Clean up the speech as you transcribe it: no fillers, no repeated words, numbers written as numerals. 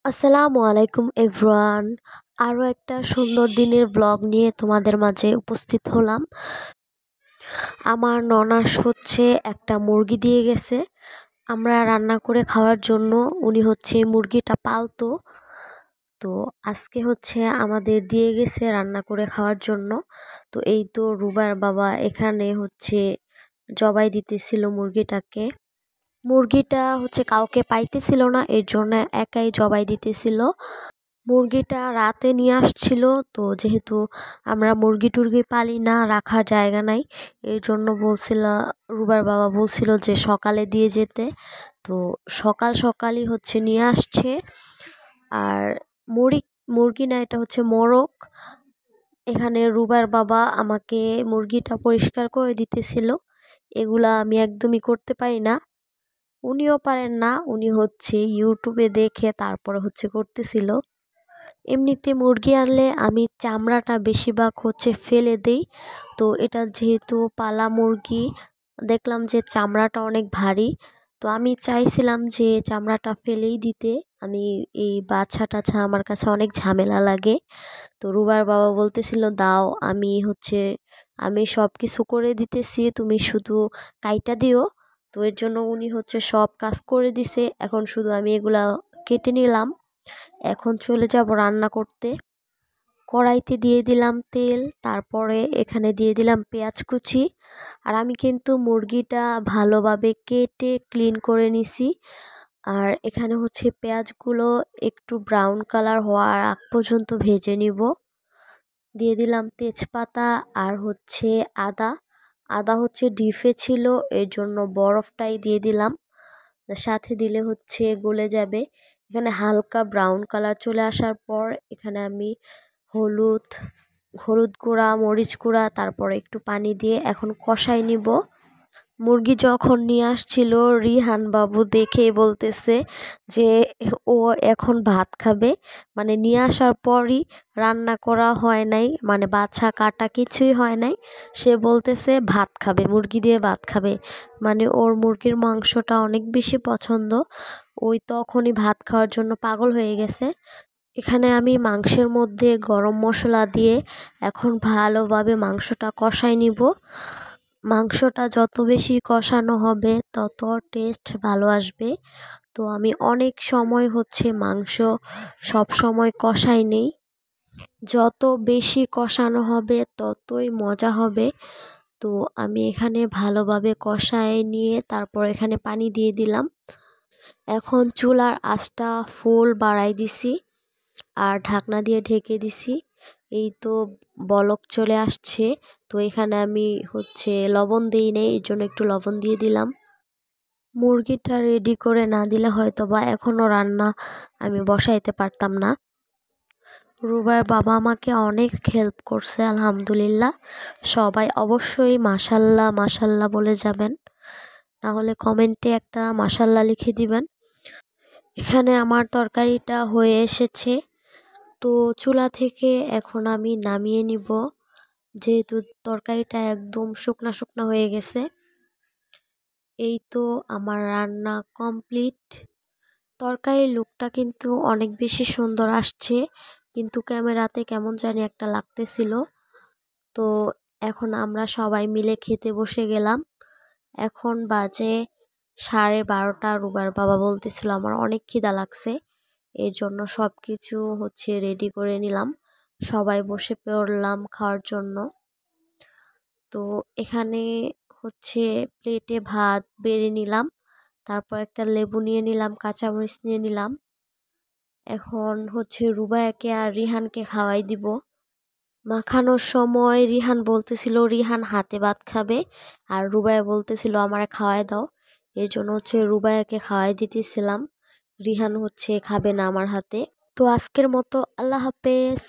আসসালামু আলাইকুম এভরিওয়ান। আরও একটা সুন্দর দিনের ব্লগ নিয়ে তোমাদের মাঝে উপস্থিত হলাম। আমার ননাস হচ্ছে একটা মুরগি দিয়ে গেছে আমরা রান্না করে খাওয়ার জন্য। উনি হচ্ছে মুরগিটা পালতো, তো আজকে হচ্ছে আমাদের দিয়ে গেছে রান্না করে খাওয়ার জন্য। তো এই তো রুবার বাবা এখানে হচ্ছে জবাই দিতেছিল মুরগিটাকে। মুরগিটা হচ্ছে কাউকে পাইতেছিল না, এর জন্য একাই জবাই দিতেছিল। মুরগিটা রাতে নিয়ে আসছিল, তো যেহেতু আমরা মুরগি টুরগি পালি না, রাখার জায়গা নাই, এর জন্য রুবার বাবা বলছিল যে সকালে দিয়ে যেতে। তো সকাল সকালই হচ্ছে নিয়ে আসছে। আর মুরগি না, এটা হচ্ছে মোরগ। এখানে রুবার বাবা আমাকে মুরগিটা পরিষ্কার করে দিতেছিল। এগুলা আমি একদমই করতে পারি না, উনিও পারেন না। উনি হচ্ছে ইউটিউবে দেখে তারপরে হচ্ছে করতেছিল। এমনিতে মুরগি আনলে আমি চামড়াটা বেশিরভাগ হচ্ছে ফেলে দেই। তো এটা যেহেতু পালা মুরগি, দেখলাম যে চামড়াটা অনেক ভারী, তো আমি চাইছিলাম যে চামড়াটা ফেলেই দিতে। আমি এই বাছা টাছা আমার কাছে অনেক ঝামেলা লাগে। তো রুবার বাবা বলতেছিল দাও, আমি সব কিছু করে দিতেছি, তুমি শুধু কাইটা দিও। তো এর জন্য উনি হচ্ছে সব কাজ করে দিছে, এখন শুধু আমি এগুলা কেটে নিলাম। এখন চলে যাব রান্না করতে। কড়াইতে দিয়ে দিলাম তেল, তারপরে এখানে দিয়ে দিলাম পেঁয়াজ কুচি। আর আমি কিন্তু মুরগিটা ভালোভাবে কেটে ক্লিন করে নিছি। আর এখানে হচ্ছে পেঁয়াজগুলো একটু ব্রাউন কালার হওয়ার আগ পর্যন্ত ভেজে নিব। দিয়ে দিলাম তেজপাতা আর হচ্ছে আদা। আদা হচ্ছে ডিপে ছিল, এর জন্য বরফটাই দিয়ে দিলাম, সাথে দিলে হচ্ছে গলে যাবে। এখানে হালকা ব্রাউন কালার চলে আসার পর এখানে আমি হলুদ হলুদ গুঁড়া, মরিচ গুঁড়া, তারপরে একটু পানি দিয়ে এখন কষাই নিব। মুরগি যখন নিয়ে আসছিল, রিহান বাবু দেখেই বলতেছে যে ও এখন ভাত খাবে। মানে নিয়ে আসার পরই রান্না করা হয় নাই, মানে বাছা কাটা কিছুই হয় নাই, সে বলতেছে ভাত খাবে, মুরগি দিয়ে ভাত খাবে। মানে ওর মুরগির মাংসটা অনেক বেশি পছন্দ, ওই তখনই ভাত খাওয়ার জন্য পাগল হয়ে গেছে। এখানে আমি মাংসের মধ্যে গরম মশলা দিয়ে এখন ভালোভাবে মাংসটা কষাই নিব। মাংসটা যত বেশি কষানো হবে তত টেস্ট ভালো আসবে। তো আমি অনেক সময় হচ্ছে মাংস সব সময় কষাই নেই, যত বেশি কষানো হবে ততই মজা হবে। তো আমি এখানে ভালোভাবে কষায় নিয়ে তারপর এখানে পানি দিয়ে দিলাম। এখন চুলার আঁচটা ফুল বাড়াই দিছি আর ঢাকনা দিয়ে ঢেকে দিছি। এই তো বলক চলে আসছে। তো এখানে আমি হচ্ছে লবণ দিই নেই, এর জন্য একটু লবণ দিয়ে দিলাম। মুরগিটা রেডি করে না দিলে হয়তো বা এখনও রান্না আমি বসাইতে পারতাম না। রুবাইয়ের বাবা আমাকে অনেক হেল্প করছে আলহামদুলিল্লাহ। সবাই অবশ্যই মাশাল্লাহ মাশাল্লাহ বলে যাবেন, না হলে কমেন্টে একটা মাশাল্লাহ লিখে দিবেন। এখানে আমার তরকারিটা হয়ে এসেছে, তো চুলা থেকে এখন আমি নামিয়ে নিব, যেহেতু তরকারিটা একদম শুকনা শুকনা হয়ে গেছে। এই তো আমার রান্না কমপ্লিট। তরকারির লুকটা কিন্তু অনেক বেশি সুন্দর আসছে, কিন্তু ক্যামেরাতে কেমন জানি একটা লাগতেছিল। তো এখন আমরা সবাই মিলে খেতে বসে গেলাম। এখন বাজে 12:30। রুবার বাবা বলতেছিল আমার অনেক খিদা লাগছে, এর জন্য সব কিছু হচ্ছে রেডি করে নিলাম, সবাই বসে পড়লাম খাওয়ার জন্য। তো এখানে হচ্ছে প্লেটে ভাত বেড়ে নিলাম, তারপর একটা লেবু নিয়ে নিলাম, কাঁচামরিচ নিয়ে নিলাম। এখন হচ্ছে রুবায়াকে আর রিহানকে খাওয়াই দিব। মাখানোর সময় রিহান বলতেছিল রিহান হাতে ভাত খাবে, আর রুবায়া বলতেছিল আমারে খাওয়াই দাও, এর জন্য হচ্ছে রুবায়াকে খাওয়াই দিতেছিলাম। রিহান হচ্ছে খাবে না আমার হাতে। তো আজকের মতো আল্লাহ হাফেজ।